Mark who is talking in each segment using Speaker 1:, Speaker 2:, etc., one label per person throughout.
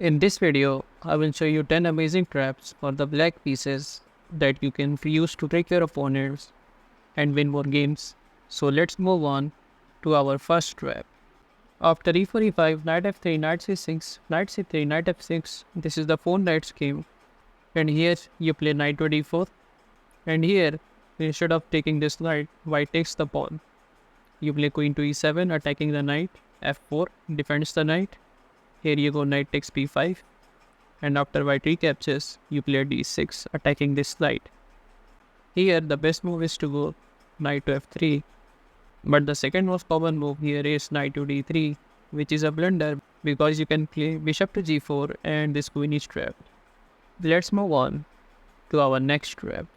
Speaker 1: In this video, I will show you 10 amazing traps for the black pieces that you can use to trick your opponents and win more games. So let's move on to our first trap. After e4, e5, knight f3, knight c6, knight c3, knight f6, this is the 4 knights game. And here you play knight to d4. And here, instead of taking this knight, white takes the pawn. You play queen to e7, attacking the knight, f4, defends the knight. Here you go knight takes b5, and after white recaptures, you play d6, attacking this knight. Here the best move is to go knight to f3, but the second most common move here is knight to d3, which is a blunder because you can play bishop to g4 and this queen is trapped. Let's move on to our next trap.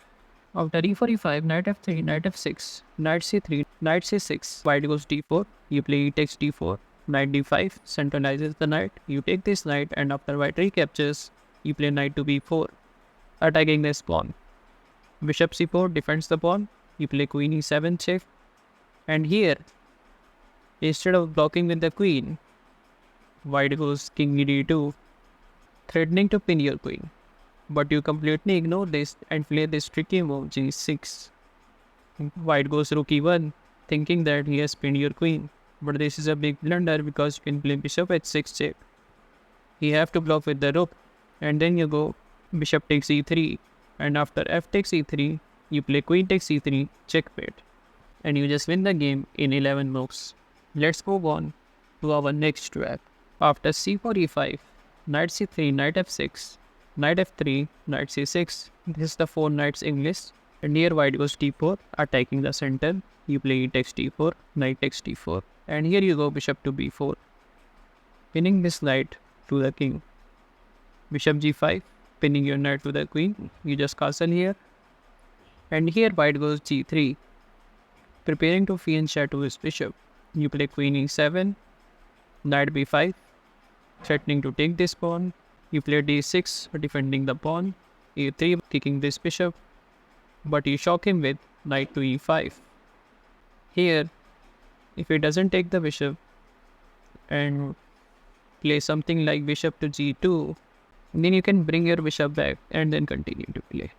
Speaker 1: After e4, e5, knight f3, knight f6, knight c3, knight c6, white goes d4, you play e takes d4, knight d5, centralizes the knight, you take this knight and after white recaptures, you play knight to b4, attacking this pawn. Bishop c4 defends the pawn, you play queen e7 check, and here, instead of blocking with the queen, white goes king e2, threatening to pin your queen. But you completely ignore this and play this tricky move g6. White goes rook e1, thinking that he has pinned your queen. But this is a big blunder because you can play bishop h6 check. You have to block with the rook, and then you go bishop takes e3, and after f takes e3, you play queen takes e3, checkmate. And you just win the game in 11 moves. Let's move on to our next trap. After c4, e5, knight c3, knight f6, knight f3, knight c6, this is the 4 knights English, and here white goes d4, attacking the center, you play e takes d4, knight takes d4, and here you go bishop to b4, pinning this knight to the king. Bishop g5, pinning your knight to the queen, you just castle here, and here white goes g3, preparing to fianchet to his bishop, you play queen e7, knight b5, threatening to take this pawn, you play d6, defending the pawn, e3, kicking this bishop, but you shock him with knight to e5. Here, if he doesn't take the bishop and play something like bishop to g2, then you can bring your bishop back and then continue to play.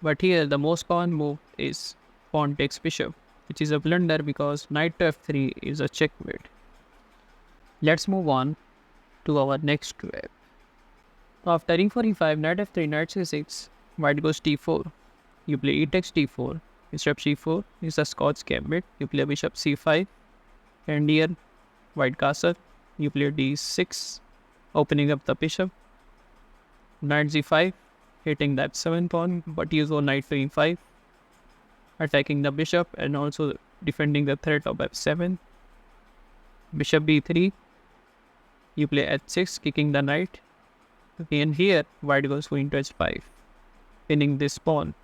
Speaker 1: But here, the most common move is pawn takes bishop, which is a blunder because knight to f3 is a checkmate. Let's move on to our next trap. After e4, e5, knight f3, knight c6, white goes d4. You play e takes d4, bishop c4 is a Scotch gambit. You play bishop c5, and here white castle. You play d6, opening up the bishop. Knight g5, hitting that 7 pawn, but you go knight to e5, attacking the bishop and also defending the threat of f7. Bishop b3, you play h6, kicking the knight. And here, white goes queen to h5, pinning this pawn.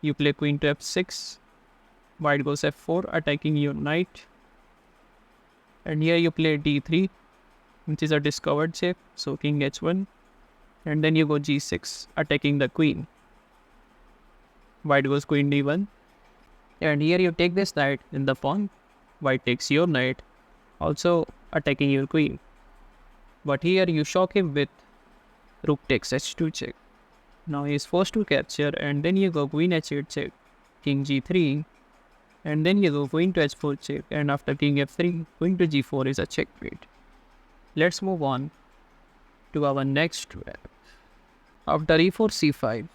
Speaker 1: You play queen to f6, white goes f4, attacking your knight. And here you play d3, which is a discovered shape, so king h1. And then you go g6, attacking the queen. White goes queen d1. And here you take this knight in the pawn, white takes your knight, also attacking your queen. But here you shock him with rook takes h2 check. Now he is forced to capture, and then you go queen h8 check, king g3, and then you go queen to h4 check, and after king f3, queen to g4 is a checkmate. Let's move on to our next trap. After e4, c5,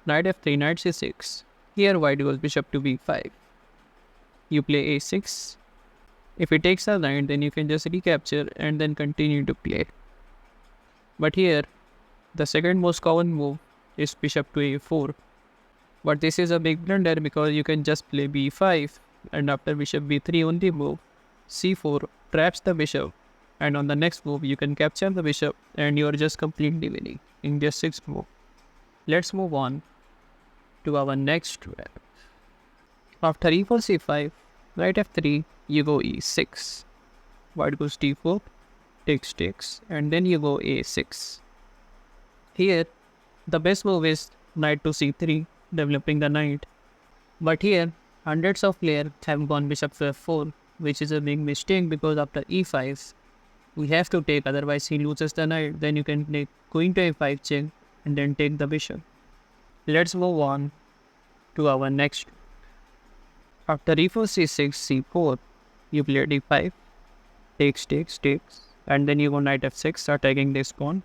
Speaker 1: knight f3, knight c6, here white goes bishop to b5. You play a6. If he takes the knight, then you can just recapture and then continue to play. But here, the second most common move is bishop to a4. But this is a big blunder because you can just play b5 and after bishop b3 only move, c4 traps the bishop, and on the next move you can capture the bishop and you are just completely winning in just 6 move. Let's move on to our next trap. After e4, c5, knight f3, you go e6. White goes d4, takes, and then you go a6. Here, the best move is knight to c3, developing the knight. But here, hundreds of players have gone bishop to f4, which is a big mistake because after e5, We have to take, otherwise he loses the knight. Then you can take queen to a5 check and then take the bishop. Let's move on to our next. After e4, c6, c4, you play d5, takes, and then you go knight f6, attacking this pawn.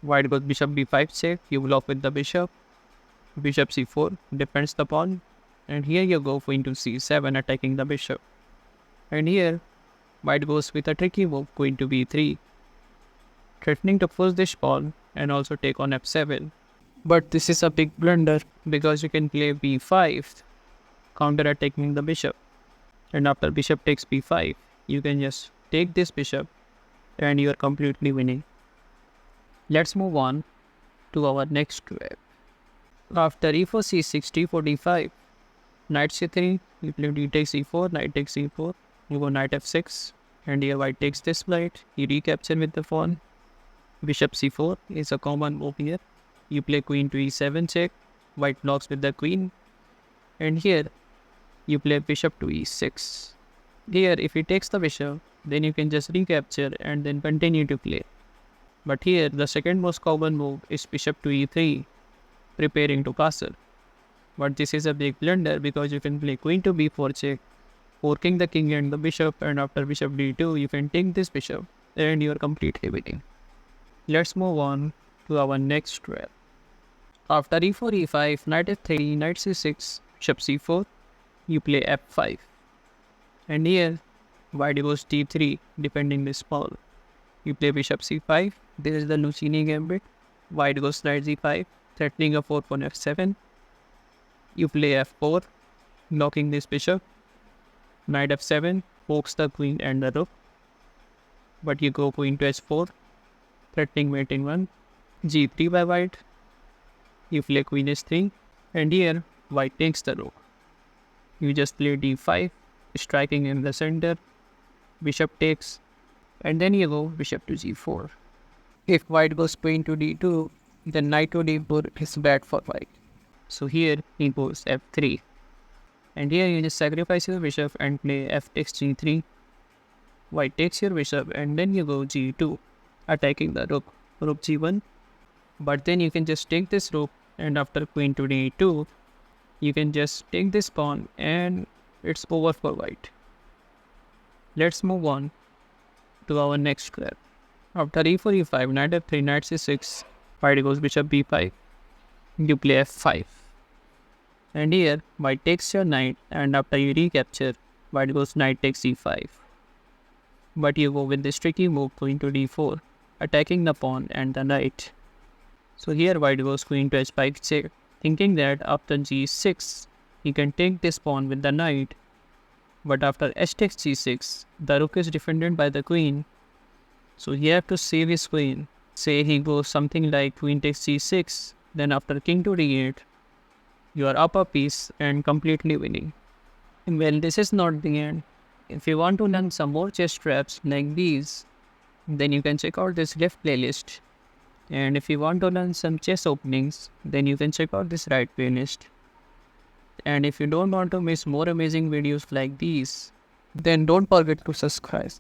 Speaker 1: White goes bishop b5 check, you block with the bishop c4, defends the pawn, and here you go queen to c7, attacking the bishop. And here, white goes with a tricky move, queen to b3, threatening to push this pawn and also take on f7. But this is a big blunder because you can play b5, counter-attacking the bishop. And after bishop takes b5, you can just take this bishop and you are completely winning. Let's move on to our next trap. After e4, c6, d4, d5, knight c3, you play d takes e4, knight takes e4, you go knight f6, and here white takes this knight, you recapture with the pawn. Bishop c4 is a common move here. You play queen to e7 check, white blocks with the queen, and here you play bishop to e6. Here if he takes the bishop, then you can just recapture and then continue to play. But here the second most common move is bishop to e3, preparing to castle. But this is a big blunder because you can play queen to b4 check, forking the king and the bishop, and after bishop d2 you can take this bishop and you are completely winning. Let's move on to our next trap. After e4, e5, knight f3, knight c6, bishop c4, you play f5. And here, white goes d3, defending this pawn. You play bishop c5, this is the Lucchini gambit. White goes knight g5, threatening a 4 pawn f7. You play f4, blocking this bishop. Knight f7, pokes the queen and the rook. But you go queen to h4, threatening mate in 1. g3 by white. You play queen h3, and here white takes the rook. You just play d5, striking in the center, bishop takes, and then you go bishop to g4. If white goes queen to d2, then knight to d4 is bad for white. So here he goes f3. And here you just sacrifice your bishop and play f takes g3. White takes your bishop and then you go g2, attacking the rook, rook g1. But then you can just take this rook, and after queen to d2, you can just take this pawn and it's over for white. Let's move on to our next trap. After e4, e5, knight f3, knight c6, white goes bishop b5, you play f5. And here, white takes your knight, and after you recapture, white goes knight takes e5. But you go with this tricky move, queen to d4, attacking the pawn and the knight. So here white goes queen to h5 check, thinking that after g6, he can take this pawn with the knight. But after h takes g6, the rook is defended by the queen. So he have to save his queen. Say he goes something like queen takes g6, then after king to d8, you are up a piece and completely winning. Well, this is not the end. If you want to learn some more chess traps like these, then you can check out this left playlist. And if you want to learn some chess openings, then you can check out this right playlist. And if you don't want to miss more amazing videos like these, then don't forget to subscribe.